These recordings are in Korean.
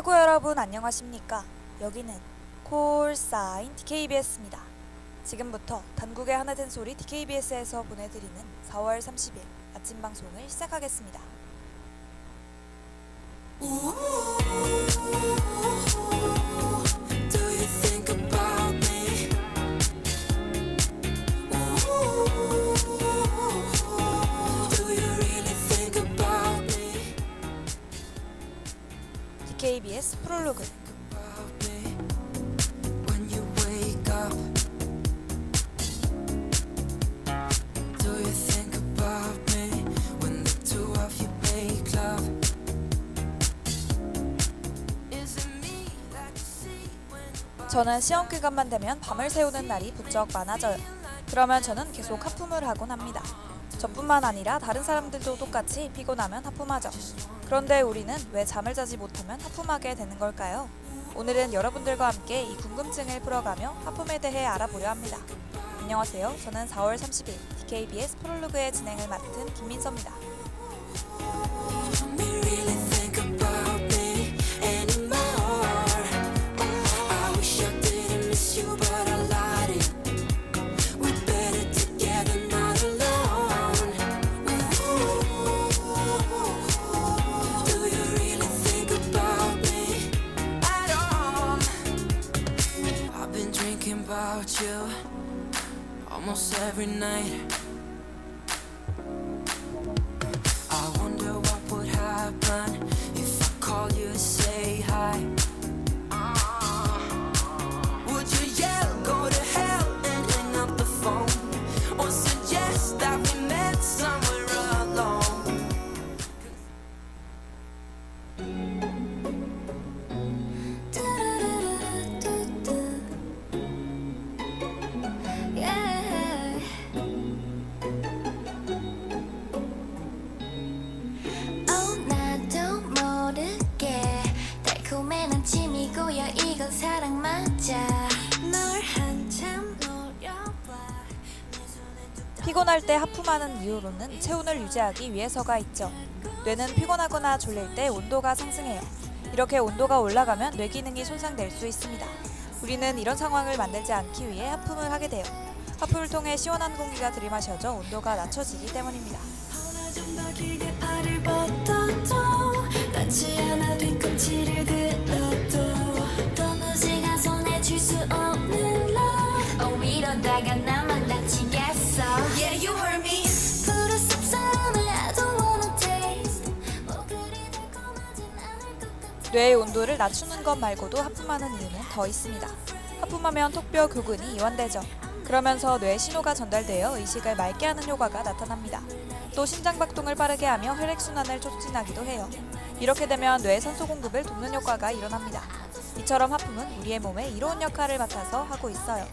친구 여러분 안녕하십니까? 여기는 콜사인 DKBS입니다. 지금부터 단국의 하나 된 소리 DKBS에서 보내드리는 4월 30일 아침 방송을 시작하겠습니다. DKBS 프롤로그 저는 시험 기간만 되면 밤을 새우는 날이 부쩍 많아져요. 그러면 저는 계속 하품을 하곤 합니다. 저뿐만 아니라 다른 사람들도 똑같이 피곤하면 하품하죠. 그런데 우리는 왜 잠을 자지 못하면 하품하게 되는 걸까요? 오늘은 여러분들과 함께 이 궁금증을 풀어가며 하품에 대해 알아보려 합니다. 안녕하세요. 저는 4월 30일 DKBS 프롤로그의 진행을 맡은 김민서입니다. About you almost every night. I wonder what would happen if I call you and say hi. Would you yell, go to hell and hang up the phone, or suggest that we met somewhere alone? 사랑 맞아 널 한참 노려봐. 피곤할 때 하품하는 이유로는 체온을 유지하기 위해서가 있죠. 뇌는 피곤하거나 졸릴 때 온도가 상승해요. 이렇게 온도가 올라가면 뇌 기능이 손상될 수 있습니다. 우리는 이런 상황을 만들지 않기 위해 하품을 하게 돼요. 하품을 통해 시원한 공기가 들이마셔져 온도가 낮춰지기 때문입니다. 하나 좀 더 길게 팔을 뻗어도 닿지 않아 뒤꿈치를 들어도 도무지가 손에 쥘 수 없는 love. 이러다가 나만 다치겠어. Yeah, you heard me. 부를 섭섭함을 I don't wanna taste. 그리 달콤하진 않을 것 같아. 뇌의 온도를 낮추는 것 말고도 하품하는 이유는 더 있습니다. 하품하면 턱뼈 교근이 이완되죠. 그러면서 뇌에 신호가 전달되어 의식을 맑게 하는 효과가 나타납니다. 또 심장박동을 빠르게 하며 혈액순환을 촉진하기도 해요. 이렇게 되면 뇌 산소 공급을 돕는 효과가 일어납니다. 이처럼 하품은 우리의 몸에 이로운 역할을 맡아서 하고 있어요.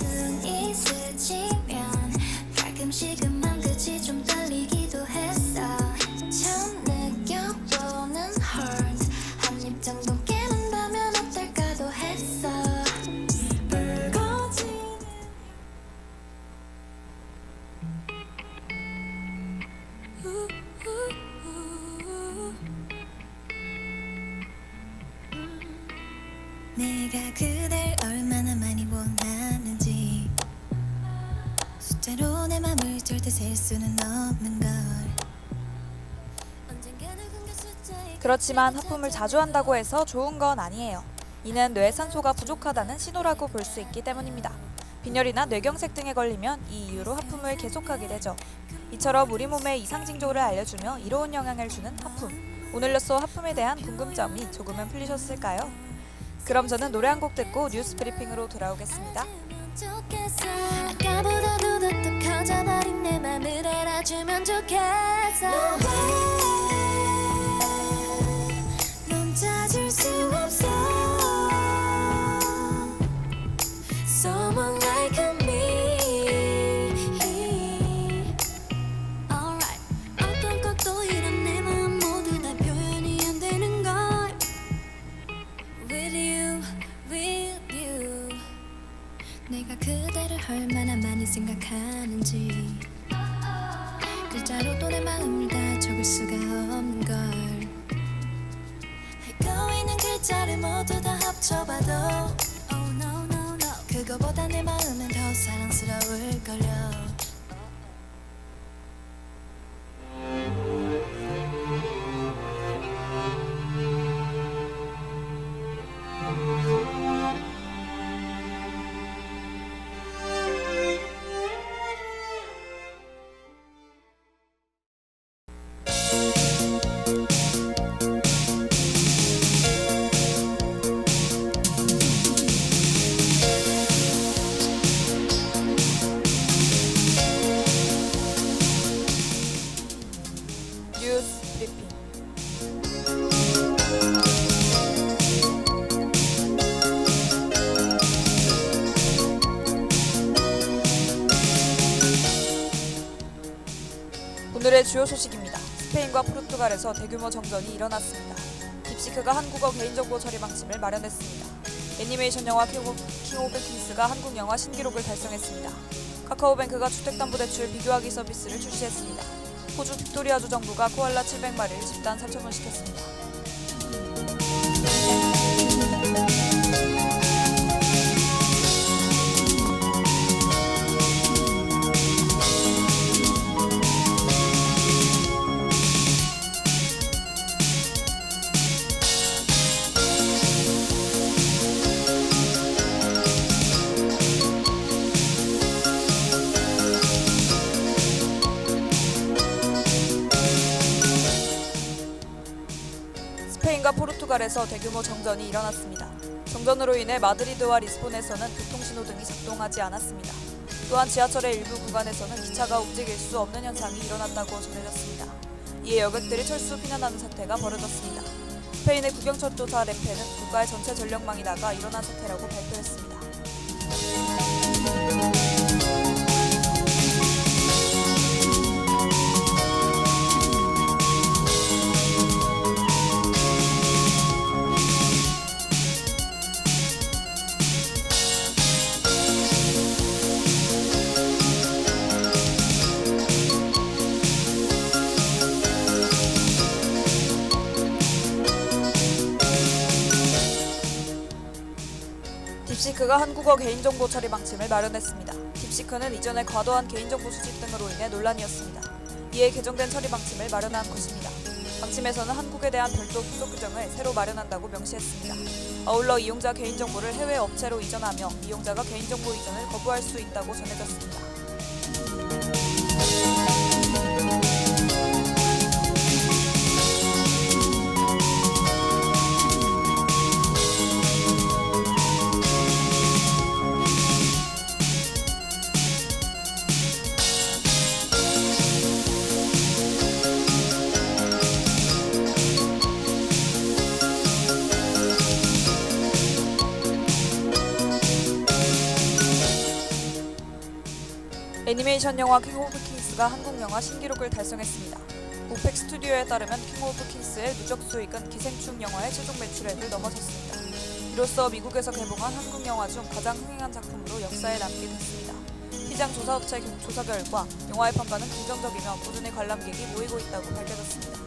눈이 스치면 가끔씩은 맘끝이 좀 떨리기도 했어. 처음 느껴보는 hurt 한 입 정도 깨문다면 어떨까도 했어. 붉어지는 내가 그댈 얼마나 많이 원하는지 숫자로 내 맘을 절대 셀 수는 없는 걸. 언젠가는 공개 숫자에 그렇지만 하품을 자주 한다고 해서 좋은 건 아니에요. 이는 뇌 산소가 부족하다는 신호라고 볼 수 있기 때문입니다. 빈혈이나 뇌경색 등에 걸리면 이 이유로 하품을 계속하게 되죠. 이처럼 우리 몸의 이상 징조를 알려주며 이로운 영향을 주는 하품. 오늘로써 하품에 대한 궁금점이 조금은 풀리셨을까요? 그럼 저는 노래 한 곡 듣고 뉴스 브리핑으로 돌아오겠습니다. 좋겠어. 아까보다도 더 커져버린 내 맘을 알아주면 좋겠어. 넌 찾을 수 없어. Someone like me. Alright. 어떤 것도 이런 내 마음 모두 다 표현이 안 되는 걸. With you, with you. 내가 그대를 얼마나 많이 생각하는지 글자로도 내 마음을 다 적을 수가 없는 걸. 글자를 모두 다 합쳐봐도 Oh no no no 그거보다 내 마음은 더 사랑스러울걸요. 뉴스 브리핑. 오늘의 주요 소식입니다. 스페인과 포르투갈에서 대규모 정전이 일어났습니다. 딥시크가 한국어 개인정보 처리 방침을 마련했습니다. 애니메이션 영화 킹 오브 킹스가 한국 영화 신기록을 달성했습니다. 카카오뱅크가 주택담보대출 비교하기 서비스를 출시했습니다. 호주 빅토리아주 정부가 코알라 700마리를 집단 살처분시켰습니다. 스페인과 포르투갈에서 대규모 정전이 일어났습니다. 정전으로 인해 마드리드와 리스본에서는 교통신호등이 작동하지 않았습니다. 또한 지하철의 일부 구간에서는 기차가 움직일 수 없는 현상이 일어났다고 전해졌습니다. 이에 여객들이 철수 피난하는 사태가 벌어졌습니다. 스페인의 국영철도사 렌페는 국가의 전체 전력망이다가 일어난 사태라고 발표했습니다. 딥시크가 한국어 개인정보 처리 방침을 마련했습니다. 딥시크는 이전에 과도한 개인정보 수집 등으로 인해 논란이었습니다. 이에 개정된 처리 방침을 마련한 것입니다. 방침에서는 한국에 대한 별도 부속 규정을 새로 마련한다고 명시했습니다. 아울러 이용자 개인정보를 해외 업체로 이전하며 이용자가 개인정보 이전을 거부할 수 있다고 전해졌습니다. 애니메이션 영화 킹 오브 킹스가 한국 영화 신기록을 달성했습니다. 오펙 스튜디오에 따르면 킹 오브 킹스의 누적 수익은 기생충 영화의 최종 매출액을 넘어섰습니다. 이로써 미국에서 개봉한 한국 영화 중 가장 흥행한 작품으로 역사에 남게 됐습니다. 시장 조사업체 조사 결과 영화의 평가는 긍정적이며 꾸준히 관람객이 모이고 있다고 밝혀졌습니다.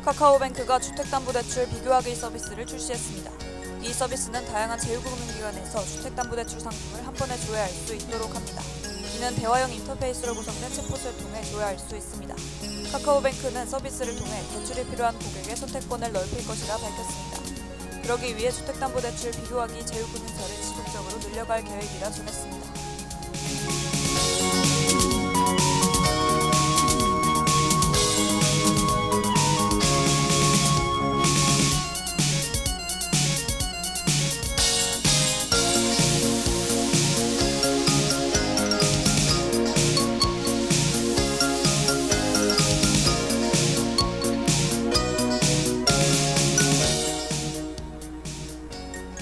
카카오뱅크가 주택담보대출 비교하기 서비스를 출시했습니다. 이 서비스는 다양한 제1금융기관에서 주택담보대출 상품을 한 번에 조회할 수 있도록 합니다. 이는 대화형 인터페이스로 구성된 챗봇을 통해 조회할 수 있습니다. 카카오뱅크는 서비스를 통해 대출이 필요한 고객의 선택권을 넓힐 것이라 밝혔습니다. 그러기 위해 주택담보대출 비교하기 제1금융사를 지속적으로 늘려갈 계획이라 전했습니다.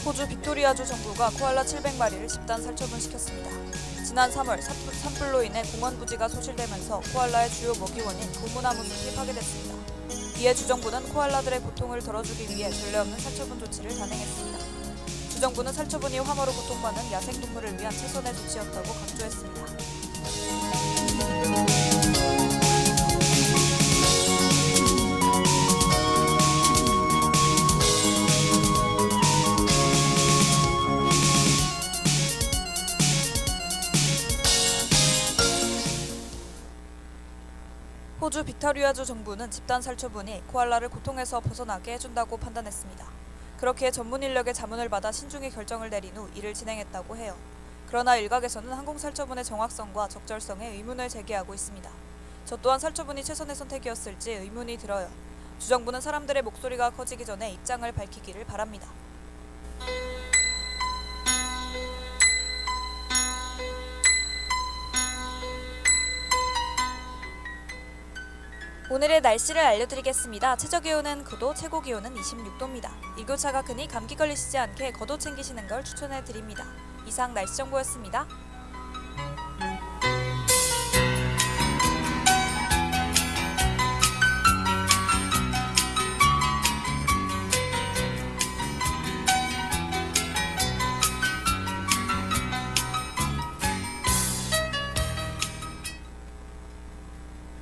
호주 비타리아주 정부가 코알라 700마리를 집단 살처분시켰습니다. 지난 3월 산불로 인해 공원 부지가 소실되면서 코알라의 주요 먹이원인 고무나무 숲이 파괴됐습니다. 이에 주정부는 코알라들의 고통을 덜어주기 위해 전례 없는 살처분 조치를 단행했습니다. 주정부는 살처분이 화모로 고통받는 야생동물을 위한 최선의 조치였다고 강조했습니다. 호주 빅토리아주 정부는 집단 살처분이 코알라를 고통에서 벗어나게 해준다고 판단했습니다. 그렇게 전문 인력의 자문을 받아 신중히 결정을 내린 후 이를 진행했다고 해요. 그러나 일각에서는 항공살처분의 정확성과 적절성에 의문을 제기하고 있습니다. 저 또한 살처분이 최선의 선택이었을지 의문이 들어요. 주정부는 사람들의 목소리가 커지기 전에 입장을 밝히기를 바랍니다. 오늘의 날씨를 알려드리겠습니다. 최저기온은 9도, 최고기온은 26도입니다. 일교차가 크니 감기 걸리시지 않게 겉옷 챙기시는 걸 추천해드립니다. 이상 날씨 정보였습니다.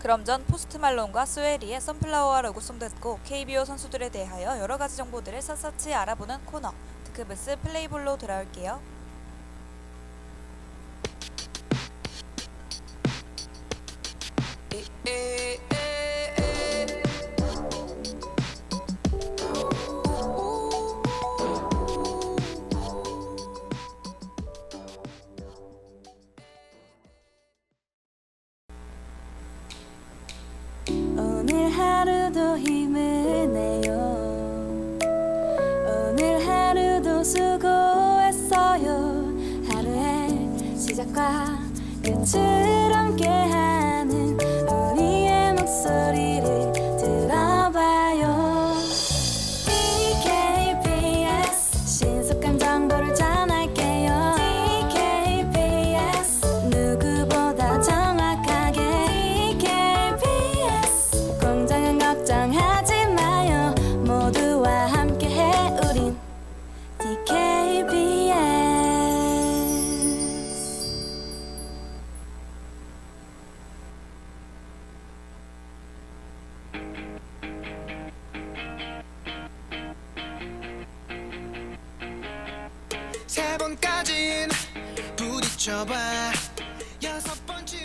그럼 전 포스트 말론과 스웨리의 선플라워와 러브송 듣고 KBO 선수들에 대하여 여러가지 정보들을 샅샅이 알아보는 코너 드크브스 플레이볼로 돌아올게요. 오늘 하루도 힘을 내요. 오늘 하루도 수고했어요. 하루의 시작과 끝을 함께하는 우리의 목소리를 들어봐요. DKBS 신속한 정보를 전할게요. DKBS 누구보다 정확하게 DKBS 공장은 걱정하지 마요. 모두와 함께해 우린 DKBS. 세 번까진 부딪혀봐 여섯 번쯤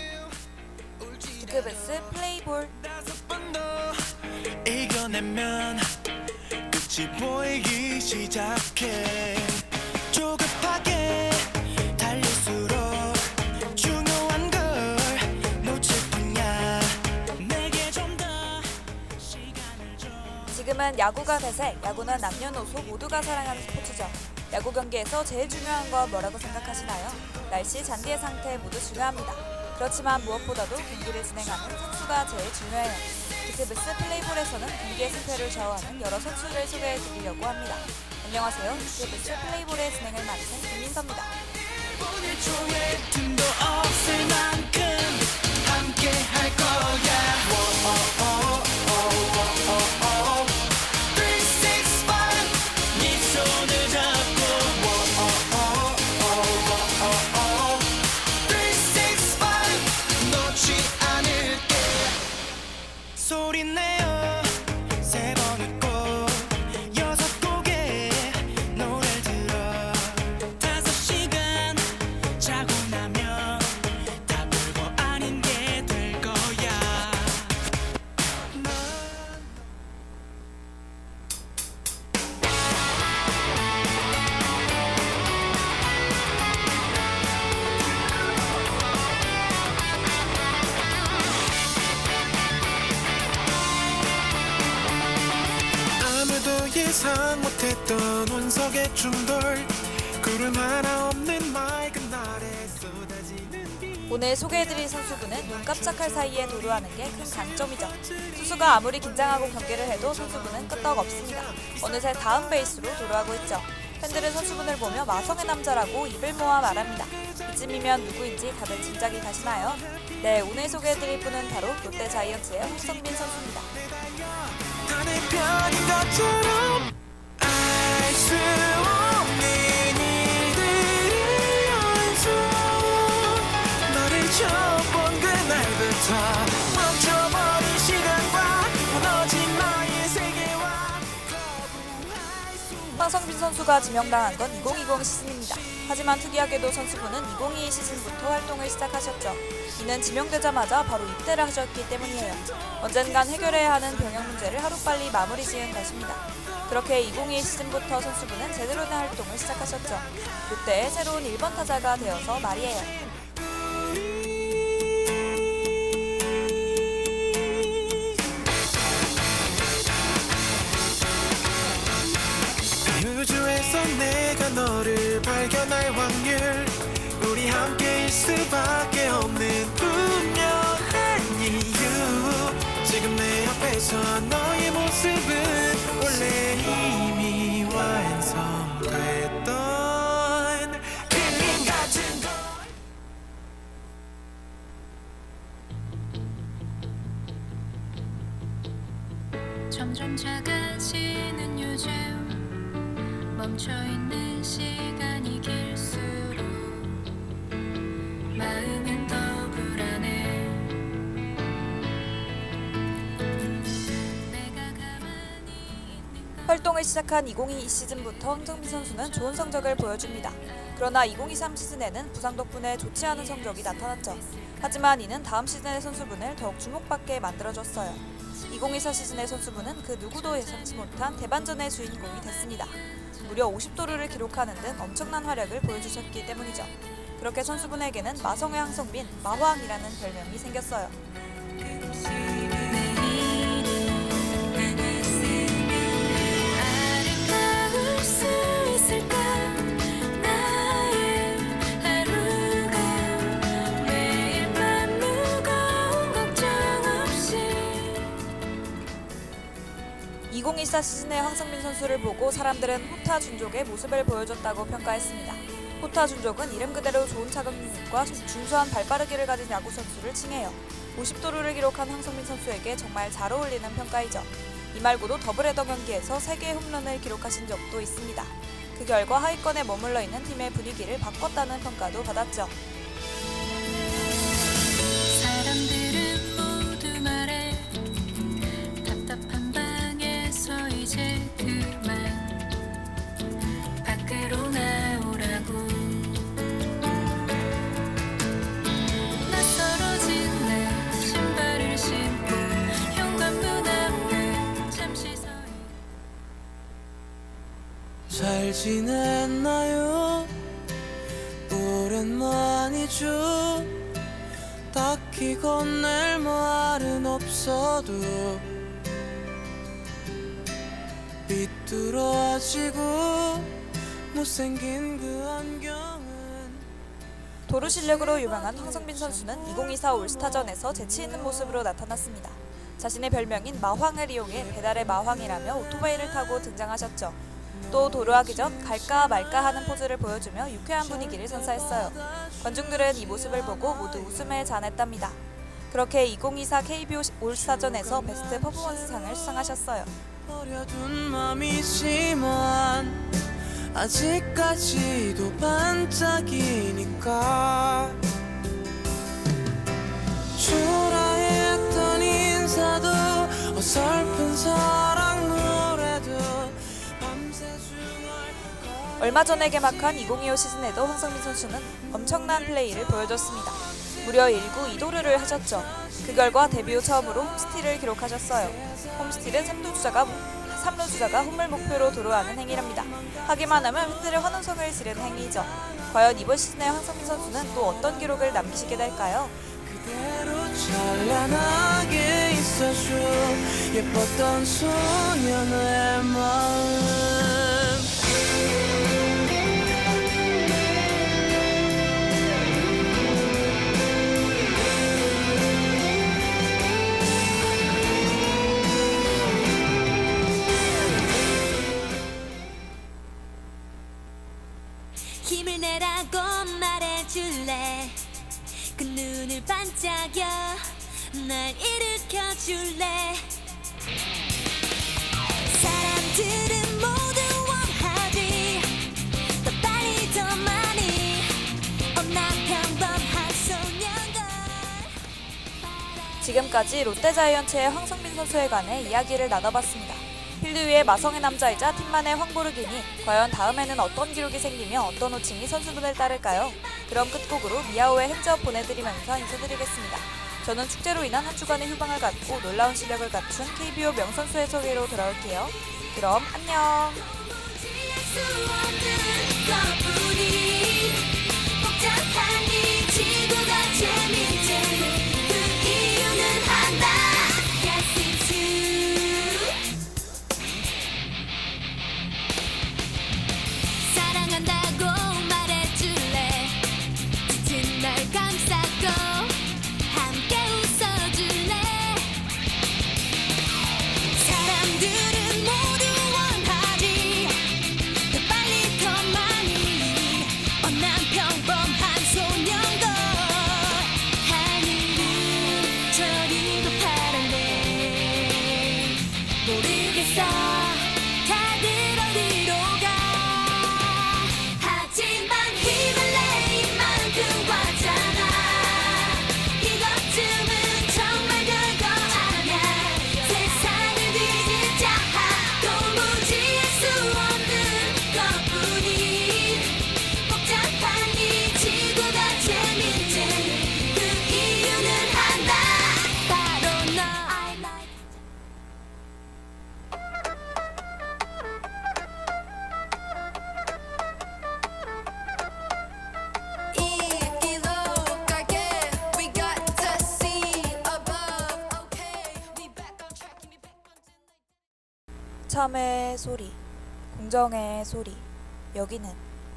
드크브스 플레이볼. 다섯 번 더 이겨내면 끝이 보이기 시작해 조급하게 달릴수록 중요한 걸 놓칠 뿐이야 내게 좀 더 시간을 줘 지금은 야구가 대세. 야구는 남녀노소 모두가 사랑하는 스포츠죠. 야구 경기에서 제일 중요한 건 뭐라고 생각하시나요? 날씨, 잔디의 상태 모두 중요합니다. 그렇지만 무엇보다도 경기를 진행하는 선수가 제일 중요해요. 드크브스 플레이볼에서는 경기의 승패를 좌우하는 여러 선수를 소개해드리려고 합니다. 안녕하세요. 드크브스 플레이볼의 진행을 맡은 김민서입니다. 오늘 종일 틈도 없을 만큼 함께 할 거야 365 네 손을 잡고 365 놓지 않을게 소리 내어 세 번 웃고 여섯 곡의 노래를 들어 5시간 자고 나면 다 별거 아닌 게 될 거야 아무도 예상 못했던 운석의 충돌 구름 하나 없는 맑은 날에 쏟아지는 비 오늘 소개해드릴 선수분은 눈 깜짝할 사이에 도루하는 게 큰 강점이죠. 투수가 아무리 긴장하고 경기를 해도 선수분은 끄떡 없습니다. 어느새 다음 베이스로 도루하고 있죠. 팬들은 선수분을 보며 마성의 남자라고 입을 모아 말합니다. 이쯤이면 누구인지 다들 짐작이 가시나요? 네, 오늘 소개해드릴 분은 바로 롯데 자이언츠의 홍성빈 선수입니다. 내 편인 것처럼 알 수 없는 일들이 연속 너를 처음 본 그날부터 멈춰버린 시간과 무너진 나의 세계와 거부할 수 황성빈 선수가 지명당한 건 2020 시즌입니다. 하지만 특이하게도 선수분은 2022 시즌부터 활동을 시작하셨죠. 이는 지명되자마자 바로 입대를 하셨기 때문이에요. 언젠간 해결해야 하는 병역 문제를 하루빨리 마무리 지은 것입니다. 그렇게 2022 시즌부터 선수분은 제대로 된 활동을 시작하셨죠. 롯데의 새로운 1번 타자가 되어서 말이에요. 우주에서 내가 너를 발견할 확률 우리 함께일 수밖에 없는 분명한 이유 지금 내 앞에서 너의 모습은 원래 이미 완성됐던 그림 같은 걸 점점 작아지는 요즘 멈춰있는 시간이 길수록 마음은 더 불안해 내가 가만히 있는 활동을 시작한 2022 시즌부터 황성빈 선수는 좋은 성적을 보여줍니다. 그러나 2023 시즌에는 부상 덕분에 좋지 않은 성적이 나타났죠. 하지만 이는 다음 시즌의 선수분을 더욱 주목받게 만들어줬어요. 2024 시즌의 선수분은 그 누구도 예상치 못한 대반전의 주인공이 됐습니다. 무려 50도루를 기록하는 등 엄청난 활약을 보여주셨기 때문이죠. 그렇게 선수분에게는 마성의 황성빈, 마황이라는 별명이 생겼어요. 아름다울 수 있을까 나의 하루가 매일 밤 무거운 걱정 없이 2024 시즌의 황성빈 선수를 보고 사람들은 호타 준족의 모습을 보여줬다고 평가했습니다. 호타 준족은 이름 그대로 좋은 차근력과 준수한 발빠르기를 가진 야구 선수를 칭해요. 50도루를 기록한 황성빈 선수에게 정말 잘 어울리는 평가이죠. 이 말고도 더블헤더 경기에서 3개의 홈런을 기록하신 적도 있습니다. 그 결과 하위권에 머물러 있는 팀의 분위기를 바꿨다는 평가도 받았죠. 사람들은 모두 말해 답답한 방에서 이제 그만 밖으로 나오라고 낯설어진 내 신발을 신고 현관문 앞에 잠시 서 잘 지냈나요? 오랜만이죠. 딱히 건넬 말은 없어도 삐뚤어지고 못생긴 그 안경은 도루 실력으로 유명한 황성빈 선수는 2024 올스타전에서 재치 있는 모습으로 나타났습니다. 자신의 별명인 마황을 이용해 배달의 마황이라며 오토바이를 타고 등장하셨죠. 또 도루하기 전 갈까 말까 하는 포즈를 보여주며 유쾌한 분위기를 선사했어요. 관중들은 이 모습을 보고 모두 웃음에 잔했답니다. 그렇게 2024 KBO 올스타전에서 베스트 퍼포먼스상을 수상하셨어요. 버려둔 맘이지만 아직까지도 반짝이니까 초라했던 인사도 어설픈 사랑 노래도 밤새 중얼 얼마 전에 개막한 2025 시즌에도 황성빈 선수는 엄청난 플레이를 보여줬습니다. 무려 1구 2도루를 하셨죠. 그 결과 데뷔 후 처음으로 홈스틸을 기록하셨어요. 홈스틸은 3루 주자가 홈을 목표로 도루하는 행위랍니다. 하기만 하면 팬들의 환호성을 지르는 행위이죠. 과연 이번 시즌의 황성빈 선수는 또 어떤 기록을 남기시게 될까요? 그대로 찬란하게 있어줘 예뻤던 소년의 마음 하늘 반짝여 날 일으켜줄래 사람들은 모두 원하지 더 빨리 더 많이 난 평범한 소년걸 지금까지 롯데자이언츠의 황성민 선수에 관해 이야기를 나눠봤습니다. 필드 위의 마성의 남자이자 팀만의 황보르기니 과연 다음에는 어떤 기록이 생기며 어떤 호칭이 선수분을 따를까요? 그럼 끝곡으로 미아오의 핸즈업 보내드리면서 인사드리겠습니다. 저는 축제로 인한 한 주간의 휴방을 갖고 놀라운 실력을 갖춘 KBO 명선수의 소개로 돌아올게요. 그럼 안녕. 수 없는 것뿐이 복잡한 이 지구가 재밌지 그 이유는 한다 Yes it's you 사랑한다고 말해줄래 짙은 날 감싸고 함께 웃어줄래 사람들은 모두 원하지 더 빨리 더 많이 난 평범한 소년걸 하늘은 저리도 파란데 모르겠어 다들 어디로 가 하지만 힘을 내 이만큼 왔잖아 이것쯤은 정말 별거 아냐 세상을 뒤집자 도무지 알 수 없는 것뿐이 복잡한 이 지구가 재밌지 그 이유는 한다 바로 너 I like 이로갈게 We got to see above Okay We back on track Give me back on 참의 소리, 공정의 소리. 여기는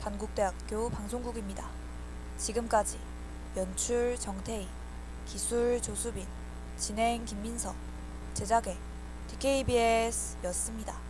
단국대학교 방송국입니다. 지금까지 연출 정태희, 기술 조수빈, 진행 김민서, 제작의 DKBS였습니다.